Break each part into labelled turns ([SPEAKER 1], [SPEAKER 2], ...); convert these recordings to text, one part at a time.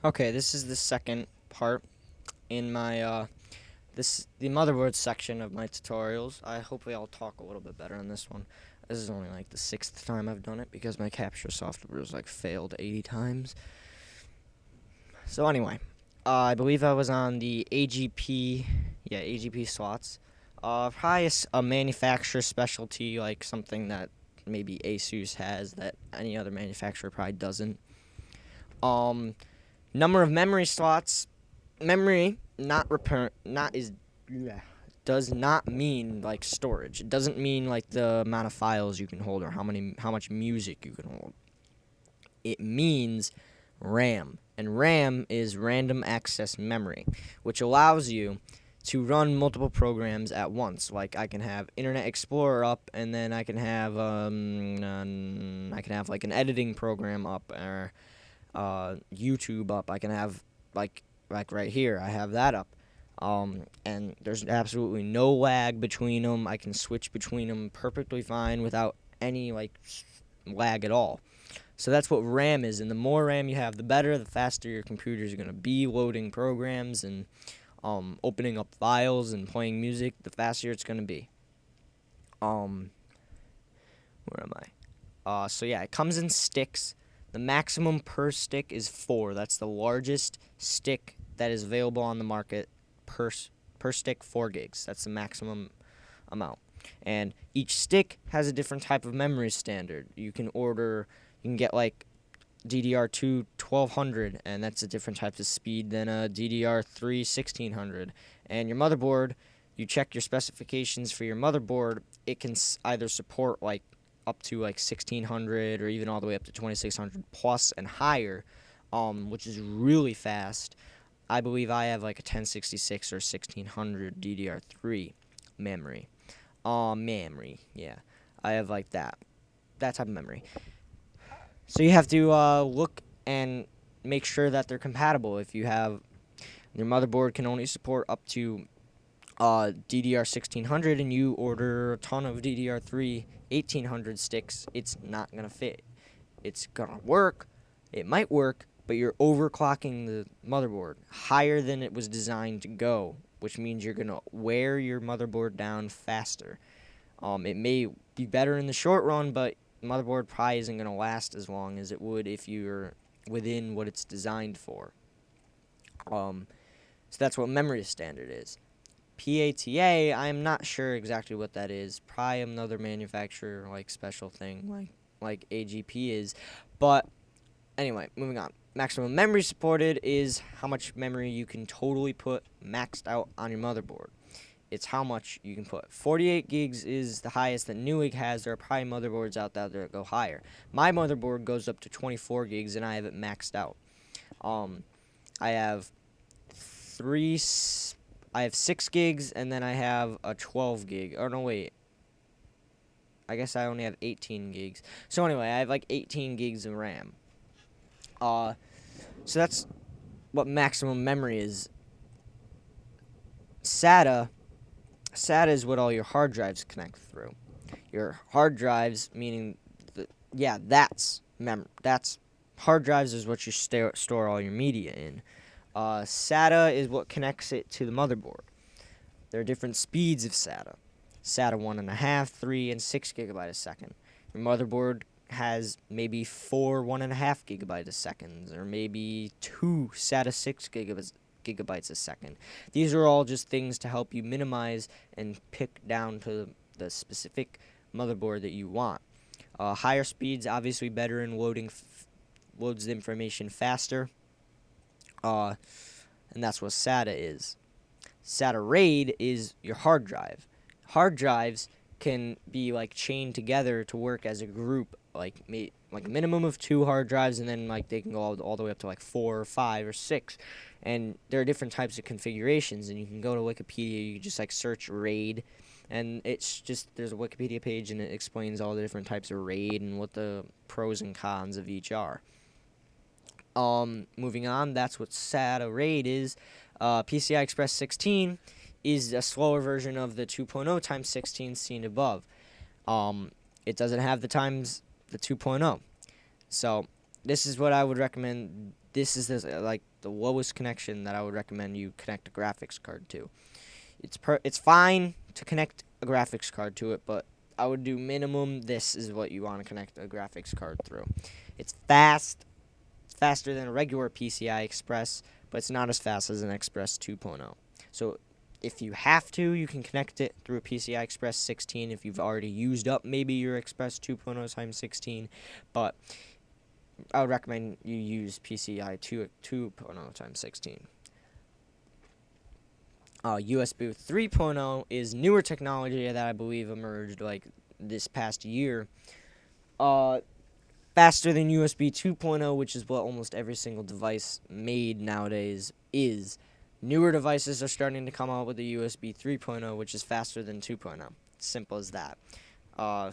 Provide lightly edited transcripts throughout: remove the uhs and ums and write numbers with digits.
[SPEAKER 1] Okay, this is the second part in my the motherboard section of my tutorials. Hopefully I'll talk a little bit better on this one. This is only like the 6th time I've done it because my capture software was like failed 80 times. So anyway, I believe I was on the AGP, yeah, AGP slots. Probably a manufacturer specialty, like something that maybe Asus has that any other manufacturer probably doesn't. Um, Number of memory slots. Memory not is yeah, does not mean like storage. It doesn't mean like the amount of files you can hold or how much music you can hold. It means RAM. And RAM is random access memory, which allows you to run multiple programs at once. Like I can have Internet Explorer up, and then I can have like an editing program up, or YouTube up. I can have like right here. I have that up. And there's absolutely no lag between them. I can switch between them perfectly fine without any lag at all. So that's what RAM is, and the more RAM you have, the better. The faster your computer is going to be loading programs and opening up files and playing music. The faster it's going to be. Um, where am I? So yeah, it comes in sticks. The maximum per stick is 4. That's the largest stick that is available on the market per stick, 4 gigs. That's the maximum amount. And each stick has a different type of memory standard. You can get like DDR2 1200, and that's a different type of speed than a DDR3 1600. And your motherboard, you check your specifications for your motherboard, it can either support like up to like 1600 or even all the way up to 2600 plus and higher, which is really fast. I believe I have like a 1066 or 1600 DDR3 memory. Yeah. I have like that type of memory. So you have to look and make sure that they're compatible. If you have your motherboard can only support up to DDR 1600 and you order a ton of DDR3 1800 sticks, it's not going to fit. It's going to work. It might work, but you're overclocking the motherboard higher than it was designed to go, which means you're going to wear your motherboard down faster. It may be better in the short run, but motherboard probably isn't going to last as long as it would if you're within what it's designed for. So that's what memory standard is. PATA, I'm not sure exactly what that is. Probably another manufacturer like special thing like AGP is. But anyway, moving on. Maximum memory supported is how much memory you can totally put maxed out on your motherboard. It's how much you can put. 48 gigs is the highest that Newegg has. There are probably motherboards out there that go higher. My motherboard goes up to 24 gigs, and I have it maxed out. I have 6 gigs, and then I have a 12 gig. Oh, no, wait. I guess I only have 18 gigs. So anyway, I have like 18 gigs of RAM. So that's what maximum memory is. SATA is what all your hard drives connect through. Your hard drives, meaning, that's hard drives is what you store all your media in. SATA is what connects it to the motherboard. There are different speeds of SATA. SATA 1.5, 3, and 6 gigabytes a second. Your motherboard has maybe 4 1.5 gigabytes a second, or maybe 2 SATA 6 gigabytes a second. These are all just things to help you minimize and pick down to the specific motherboard that you want. Higher speeds, obviously better in loads the information faster. And that's what SATA is. SATA RAID is your hard drive. Hard drives can be like chained together to work as a group, like a minimum of 2 hard drives, and then like they can go all the way up to like 4 or 5 or 6. And there are different types of configurations, and you can go to Wikipedia. You can just like search RAID, and it's just there's a Wikipedia page, and it explains all the different types of RAID and what the pros and cons of each are. Moving on, that's what SATA RAID is. PCI Express 16 is a slower version of the 2.0 times 16 seen above. It doesn't have the 2.0. So this is what I would recommend this is like the lowest connection that I would recommend you connect a graphics card to. It's fine to connect a graphics card to it, but I would do minimum. This is what you want to connect a graphics card through. It's fast. It's faster than a regular PCI Express, but it's not as fast as an Express 2.0. So if you have to, you can connect it through a PCI Express 16 if you've already used up maybe your Express 2.0 times 16, but I would recommend you use PCI 2.0 times 16. USB 3.0 is newer technology that I believe emerged like this past year. Faster than USB 2.0, which is what almost every single device made nowadays is. Newer devices are starting to come out with a USB 3.0, which is faster than 2.0. Simple as that.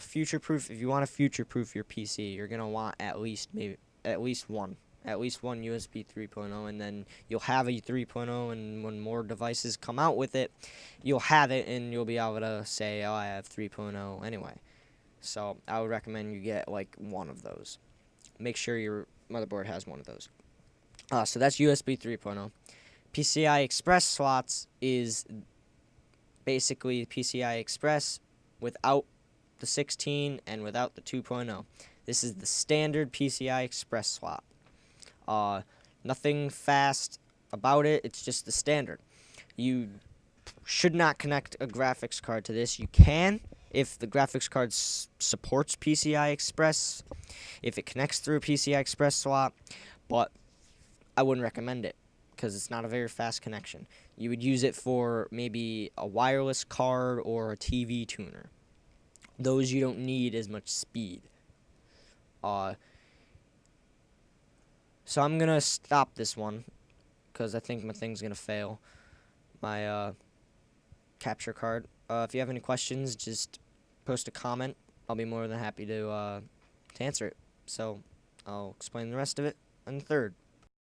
[SPEAKER 1] Future-proof. If you want to future-proof your PC, you're gonna want at least one USB 3.0, and then you'll have a 3.0, and when more devices come out with it, you'll have it, and you'll be able to say, oh, I have 3.0 anyway. So I would recommend you get like one of those. Make sure your motherboard has one of those. So that's USB 3.0. PCI Express slots is basically PCI Express without the 16 and without the 2.0. This is the standard PCI Express slot. Nothing fast about it. It's just the standard. You should not connect a graphics card to this. You can if the graphics card supports PCI Express, if it connects through a PCI Express slot, but I wouldn't recommend it because it's not a very fast connection. You would use it for maybe a wireless card or a TV tuner. Those you don't need as much speed. So I'm going to stop this one because I think my thing's going to fail. My capture card. If you have any questions, just post a comment. I'll be more than happy to answer it. So I'll explain the rest of it in the third.